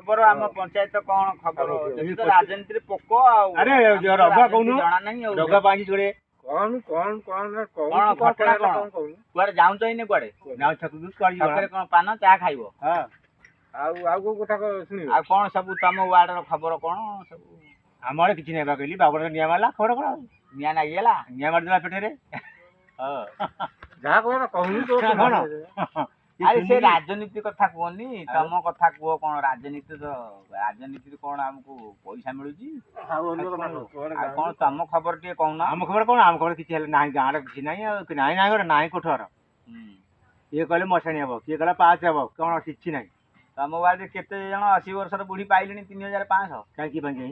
खबर आम पंचायत कौन खबर राजनीति पोक अरे रघुआ कहून जाना नहीं रघुआ पांच जोड़े कौन कौन कौन कौन घटना कौन कुआरे जाऊँ ही कुआरे ना छक छकरे कौन पान चाह खाइब हां आउ कथा सुनी आ कौन सब तम वार्ड रो खबर कौन सब आमर किछि नेबा कहली बाबर निया मारला खबर कोन निया ना गेला निया मार देला पेटे रे हां जा कहना कहूनी तो कोन अरे से राजनीति कथा कहनी तम कथा कह कौन राजनीति कौन हमको पैसा मिलुची कौन तम खबर टे कहून आम खबर किछि हेले नाही गाँव रे किछि नाही कि नाही नाही रे नाही कोठर ये कहले मशाणी हबो किए कहला पाँच हबो कौन किछि नाही तम वार्ड केते जण 80 वर्ष र बुढ़ी पाइलेनी 3500 काई की बंगे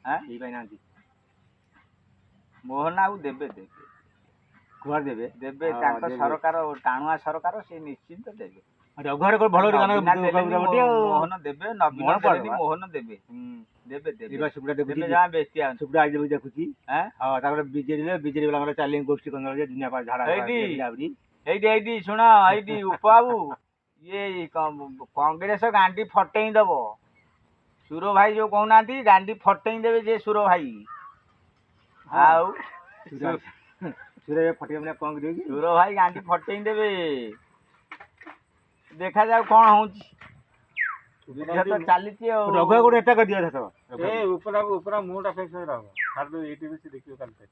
हां ई पाइ नांती मोहन आउ देबे देबे कुआर देबे देबे तांको सरकार टाणुआ सरकार से निश्चित देबे रघुआर को भलो गाना मोहन देबे नवीन देबे मोहन देबे देबे देबे इबा सुबड़ा देखु देबे जा बेस्तिया सुबड़ा आज देखुची हैं हां ताकर बीजेडी वाला हमरा चालिंग गोष्ठी कंदर जे दुनिया पर झाड़ा एडी सुन एडी उपाबू ये कांग्रेस गांडी फटेई दबो सुरो भाई जो कहना गांडी फटेई देबे जे सुरो भाई आउ सुरे फटे हमने कौन देगी सुरो भाई गांडी फटेई देबे देखा जाऊ कौन होउची तो चलीची रघुआ को एटा कर दिया था ए ऊपर मुंडा फेस रहो छाड़ दो एटीवी से देखियो काल पे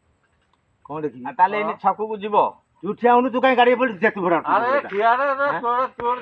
कौन देखी ताले इन छकू को जीवो तू ठियाउनु तू काई गाड़ी पड़ जेतु भरा अरे ठिया रे तोड़